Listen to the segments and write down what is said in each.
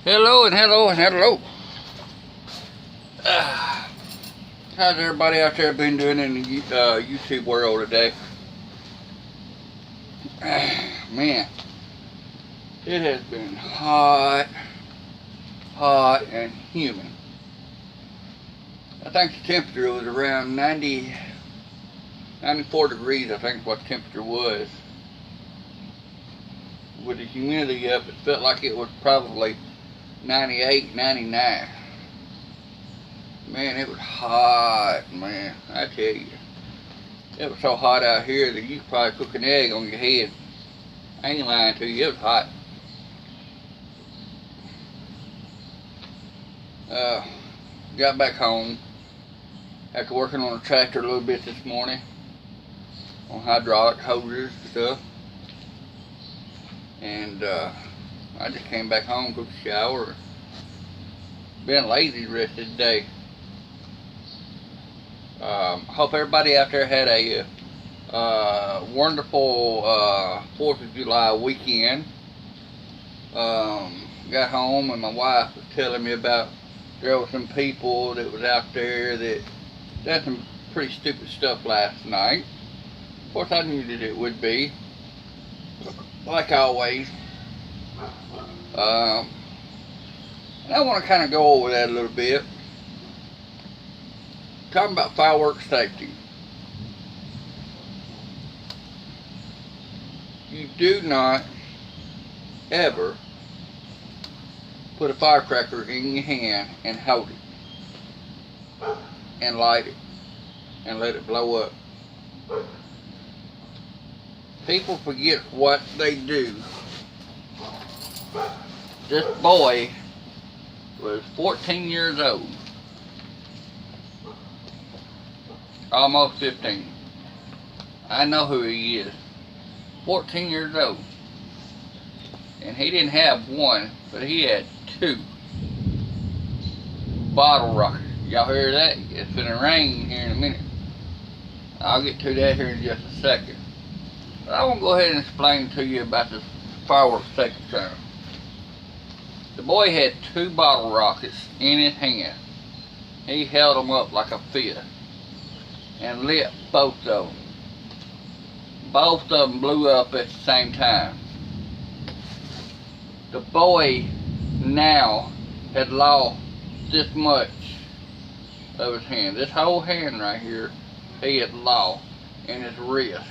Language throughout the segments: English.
Hello and hello and hello. How's everybody out there been doing in the YouTube world today? Man, it has been hot and humid. I think the temperature was around 94 degrees, I think what the temperature was. With the humidity up, it felt like it was probably 98, 99. Man, it was hot, man. I tell you. It was so hot out here that you could probably cook an egg on your head. I ain't lying to you, it was hot. Got back home after working on a tractor a little bit this morning on hydraulic hoses and stuff. And I just came back home, took a shower, been lazy the rest of the day. Hope everybody out there had a wonderful 4th of July weekend. Got home and my wife was telling me about there were some people that was out there that did some pretty stupid stuff last night. Of course I knew that it would be, like always. And I want to kind of go over that a little bit. Talking about fireworks safety. You do not ever put a firecracker in your hand and hold it and light it and let it blow up. People forget what they do. This boy was 14 years old, almost 15. I know who he is. 14 years old. And he didn't have one, but he had 2 bottle rockets. Y'all hear that? It's gonna rain here in a minute. I'll get to that here in just a second. But I want to go ahead and explain to you about this fireworks safety center. The boy had 2 bottle rockets in his hand. He held them up like a fist and lit both of them. Both of them blew up at the same time. The boy now had lost this much of his hand. This whole hand right here, he had lost in his wrist.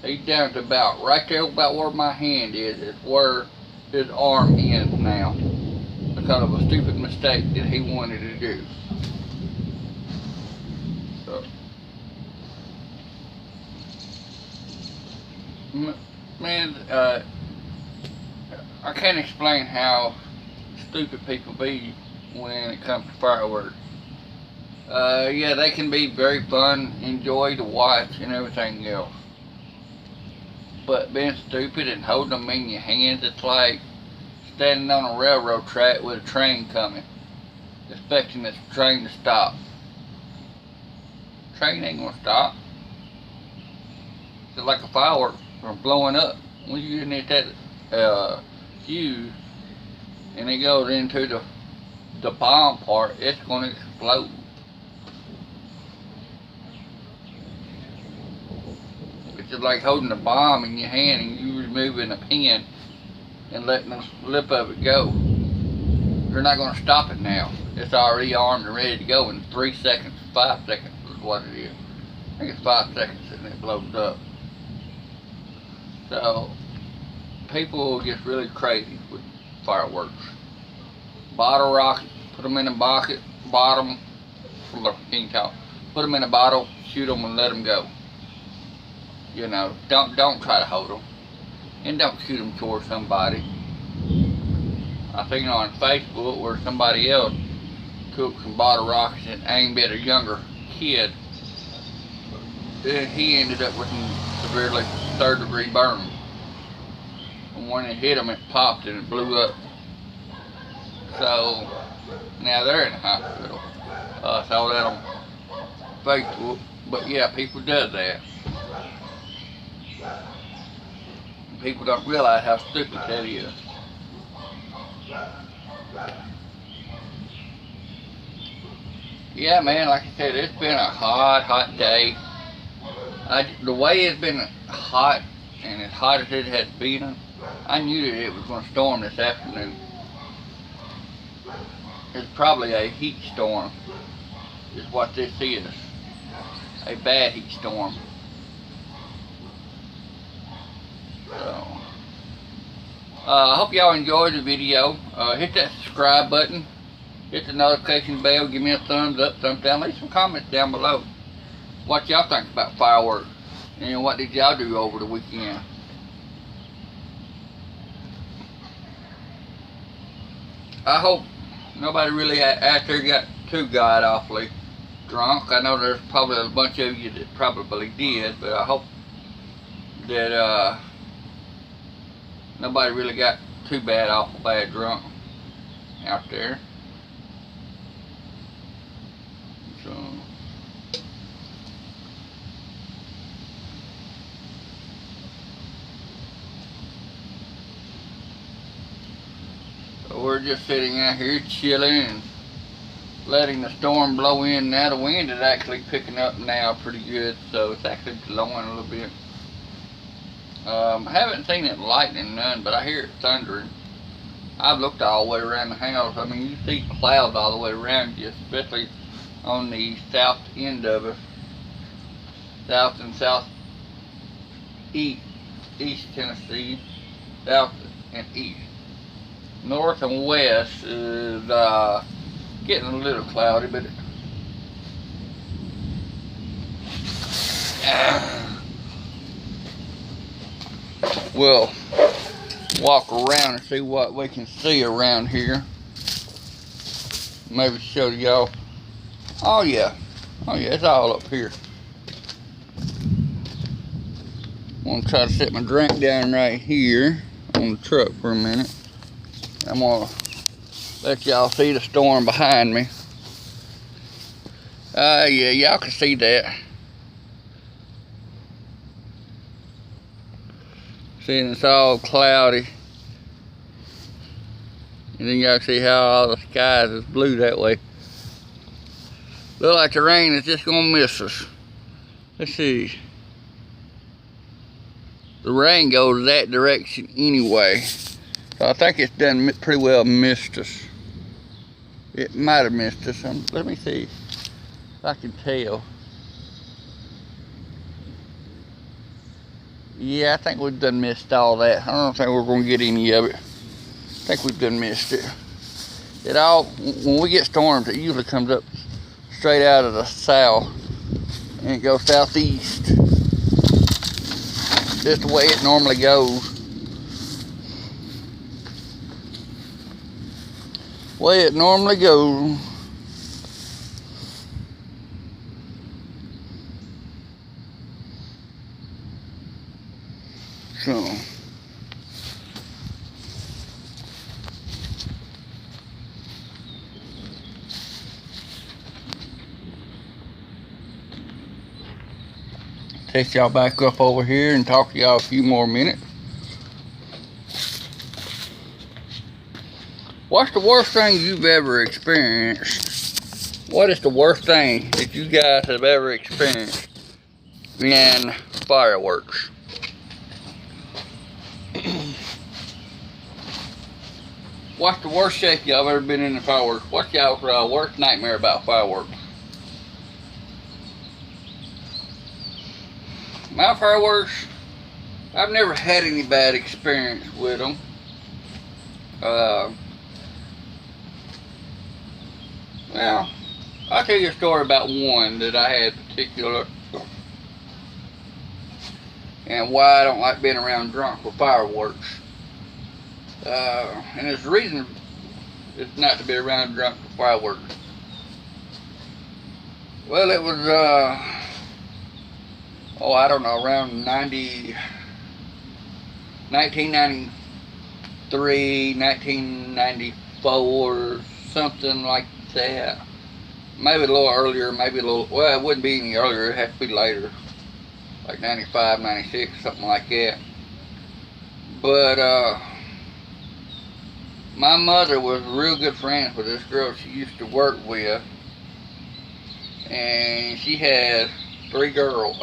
He's down to about right there, about where my hand is where his arm ends now, because of a stupid mistake that he wanted to do. So, man, I can't explain how stupid people be when it comes to fireworks. Yeah, they can be very fun, enjoy to watch and everything else. But being stupid and holding them in your hands, it's like standing on a railroad track with a train coming, expecting this train to stop. Train ain't gonna stop. It's like a firework from blowing up. When you hit that fuse and it goes into the bomb part, it's gonna explode. It's just like holding a bomb in your hand and you removing a pin and letting the lip of it go. You're not going to stop it now. It's already armed and ready to go in 3 seconds, 5 seconds is what it is. I think it's 5 seconds and it blows up. So, people get really crazy with fireworks. Bottle rockets, put them in a bucket, bottom, put them in a bottle, shoot them and let them go. You know, don't try to hold them, and don't shoot them towards somebody. I seen on Facebook where somebody else took some bottle rockets and aimed at a younger kid. He ended up with some severely 3rd-degree burn. And when it hit him, it popped and it blew up. So now they're in the hospital. I saw that on Facebook. But yeah, people does that. People don't realize how stupid that is. Yeah, man, like I said, it's been a hot day. The way it's been hot, and as hot as it has been, I knew that it was going to storm this afternoon. It's probably a heat storm, is what this is. A bad heat storm. So, I hope y'all enjoyed the video. Hit that subscribe button. Hit the notification bell. Give me a thumbs up, thumbs down. Leave some comments down below. What y'all think about fireworks. And what did y'all do over the weekend? I hope nobody really out there got too god awfully drunk. I know there's probably a bunch of you that probably did, but I hope that nobody really got too awful bad drunk out there. So we're just sitting out here chilling and letting the storm blow in. Now the wind is actually picking up now pretty good, so it's actually blowing a little bit. I haven't seen it lightning none, but I hear it thundering. I've looked all the way around the house. I mean, you see clouds all the way around you, especially on the south end of it. South and east Tennessee, south and east. North and west is getting a little cloudy, but we'll walk around and see what we can see around here. Maybe show y'all. Oh yeah, it's all up here. I'm gonna try to set my drink down right here on the truck for a minute. I'm gonna let y'all see the storm behind me. Yeah, y'all can see that. Seeing it's all cloudy. And then y'all can see how all the skies is blue that way. Look like the rain is just gonna miss us. Let's see. The rain goes that direction anyway. So I think it's done pretty well missed us. It might have missed us. Let me see if I can tell. Yeah, I think we've done missed all that. I don't think we're going to get any of it. I think we've done missed it. When we get storms, it usually comes up straight out of the south and it goes southeast. Just the way it normally goes. Way it normally goes. So take y'all back up over here and talk to y'all a few more minutes. What's the worst thing you've ever experienced? What is the worst thing that you guys have ever experienced in fireworks? What's the worst shape y'all ever been in the fireworks? What's y'all's worst nightmare about fireworks? My fireworks, I've never had any bad experience with them. Well, I'll tell you a story about one that I had particular, and why I don't like being around drunk with fireworks. And there's a reason it's not to be around drunk with fireworks. Well, it was, I don't know, around 1993, 1994, something like that. Maybe a little earlier, maybe a little, well, it wouldn't be any earlier, it'd have to be later. Like 95, 96, something like that. But, my mother was real good friends with this girl she used to work with, and she had four girls.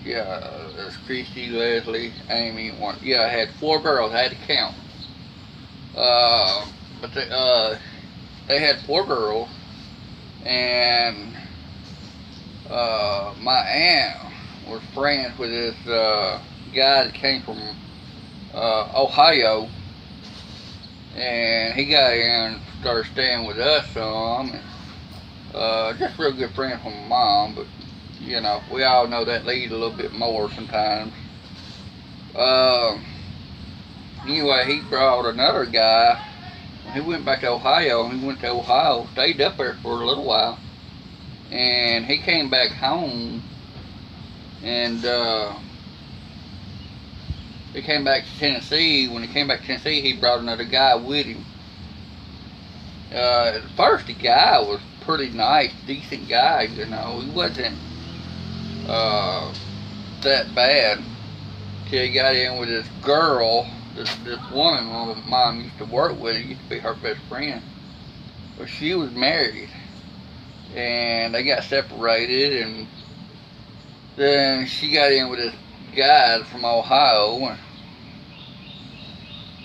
Yeah, there's Christy, Leslie, Amy, one. Yeah, I had four girls. I had to count. But they had four girls, and my aunt was friends with this guy that came from Ohio, and he got here and started staying with us some, and just real good friend from my mom, but you know, we all know that leads a little bit more sometimes. Anyway, he brought another guy. He went back to Ohio, and he went to Ohio, stayed up there for a little while, and he came back home, and he came back to Tennessee. When he came back to Tennessee, he brought another guy with him. At first, the guy was pretty nice, decent guy, you know. He wasn't that bad till he got in with this girl, this woman my mom used to work with. It used to be her best friend. But she was married, and they got separated, and then she got in with this guy from Ohio,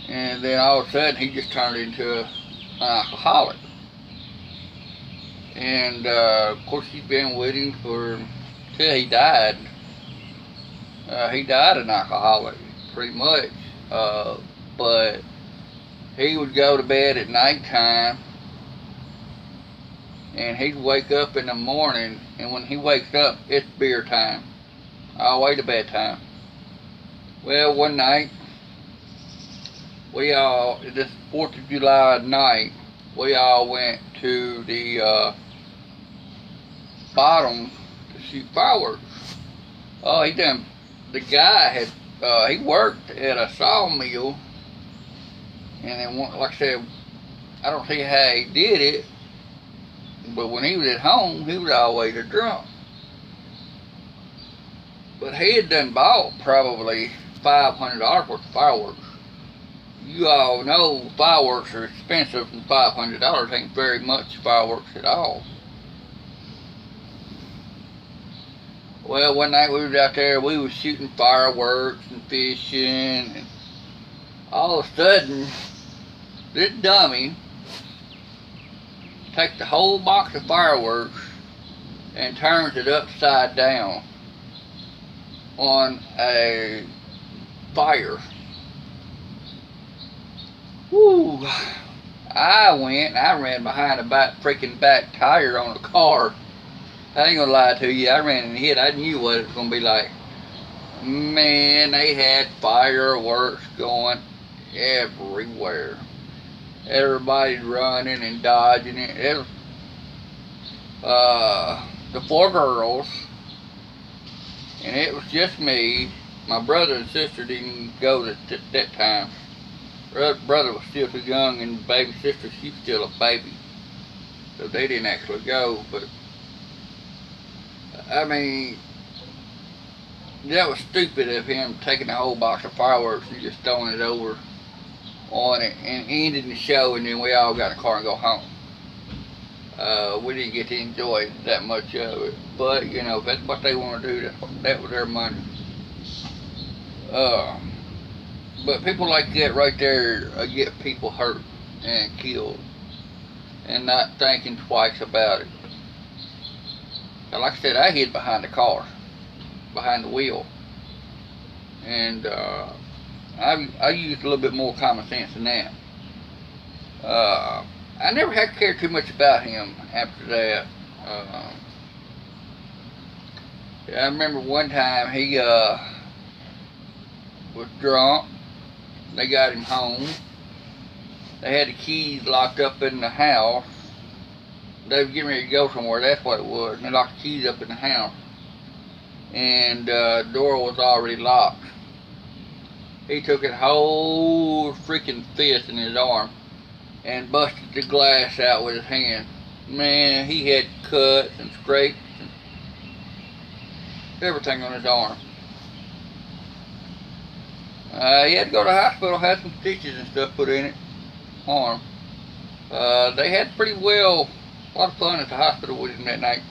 and then all of a sudden he just turned into an alcoholic. And of course, she's been with him till he died. He died an alcoholic, pretty much. But he would go to bed at nighttime, and he'd wake up in the morning, and when he wakes up, it's beer time. All the way to bedtime. Well, one night, this 4th of July night, we all went to the bottom to shoot fireworks. Oh, the guy had, he worked at a sawmill, and then, like I said, I don't see how he did it, but when he was at home, he was always a drunk. But he had done bought probably $500 worth of fireworks. You all know fireworks are expensive, and $500 ain't very much fireworks at all. Well, one night we was out there, we was shooting fireworks and fishing, and all of a sudden, this dummy takes the whole box of fireworks and turns it upside down on a fire. Woo! I ran behind the freaking back tire on the car. I ain't gonna lie to you, I ran and hit. I knew what it was gonna be like. Man, they had fireworks going everywhere. Everybody's running and dodging it. The four girls, and it was just me. My brother and sister didn't go at that time. Brother was still too young, and baby sister, she's still a baby, so they didn't actually go. But I mean, that was stupid of him taking the whole box of fireworks and just throwing it over on it and ending the show, and then we all got in the car and go home. We didn't get to enjoy that much of it, but you know, if that's what they want to do, that was their money. But people like that right there get people hurt and killed, and not thinking twice about it. Now, like I said, I hid behind the car, behind the wheel, and I used a little bit more common sense than that. I never had cared too much about him after that. I remember one time he was drunk. They got him home. They had the keys locked up in the house. They were getting ready to go somewhere, that's what it was. And they locked the keys up in the house. And the door was already locked. He took a whole freaking fist in his arm and busted the glass out with his hand. Man, he had cuts and scrapes and everything on his arm. He had to go to the hospital, had some stitches and stuff put in it, arm. They had pretty well, a lot of fun at the hospital with him that night.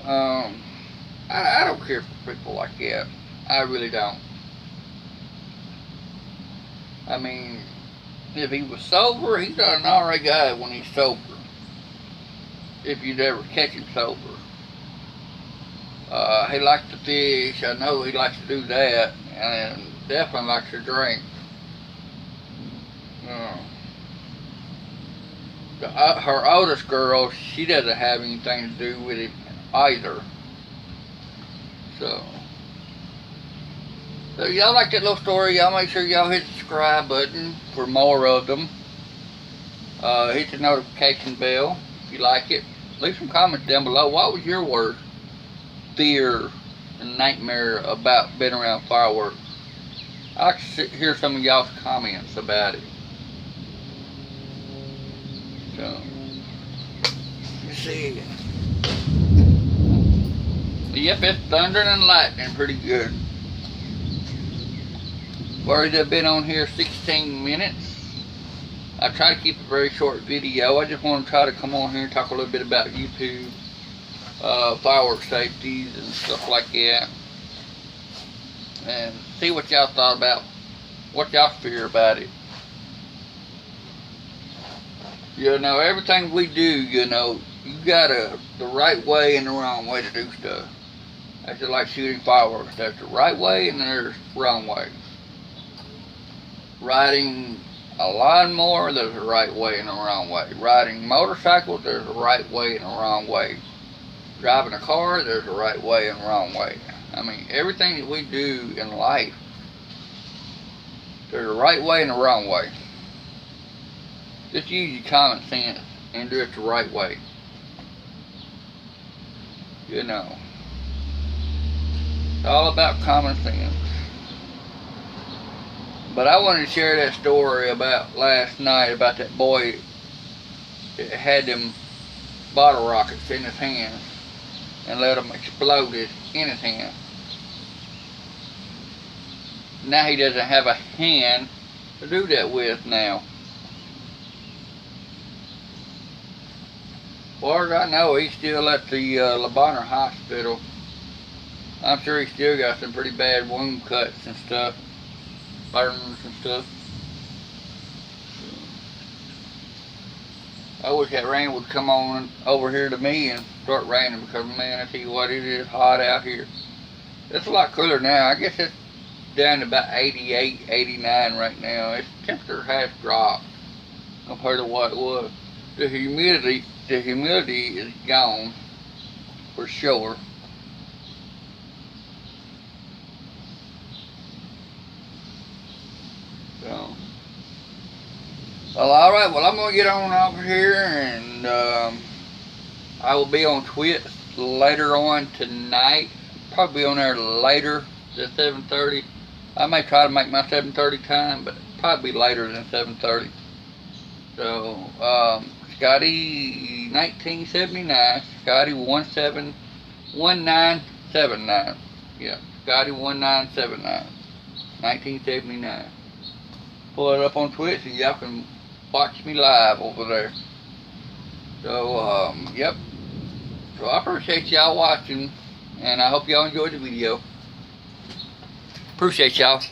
I don't care for people like that. I really don't. I mean, if he was sober, he's an alright guy when he's sober. If you'd ever catch him sober. He likes to fish. I know he likes to do that, and definitely likes to drink. Her oldest girl, she doesn't have anything to do with it either. So y'all like that little story, y'all make sure y'all hit the subscribe button for more of them. Hit the notification bell if you like it. Leave some comments down below. What was your worst fear and nightmare about being around fireworks? I like to hear some of y'all's comments about it. So, let's see. Yep, it's thundering and lightning pretty good. Already been on here 16 minutes. I try to keep a very short video. I just want to try to come on here and talk a little bit about YouTube, firework safeties and stuff like that, and see what y'all thought about, what y'all fear about it. You know, everything we do, you know, you got the right way and the wrong way to do stuff. That's just like shooting fireworks. There's the right way and there's the wrong way. Riding a lawnmower, there's a right way and a wrong way. Riding motorcycles, there's a right way and a wrong way. Driving a car, there's a right way and a wrong way. I mean, everything that we do in life, there's a right way and a wrong way. Just use your common sense and do it the right way. You know, it's all about common sense. But I wanted to share that story about last night about that boy that had them bottle rockets in his hands and let them explode in his hand. Now he doesn't have a hand to do that with now. As far as I know, he's still at the LeBonner Hospital. I'm sure he's still got some pretty bad wound cuts and stuff, burns and stuff. I wish that rain would come on over here to me and start raining, because man, I tell you what, it is hot out here. It's a lot cooler now. I guess it's down to about 88, 89 right now. Its temperature has dropped compared to what it was. The humidity is gone for sure. So, well, alright, well, I'm going to get on over here, and I will be on Twitch later on tonight. Probably on there later than 7:30. I may try to make my 7:30 time, but probably later than 7:30. So, Scotty 1979, Scotty 1979. Yeah, Scotty 1979, 1979. Pull it up on Twitch and y'all can watch me live over there. So, yep. So I appreciate y'all watching, and I hope y'all enjoyed the video. Appreciate y'all.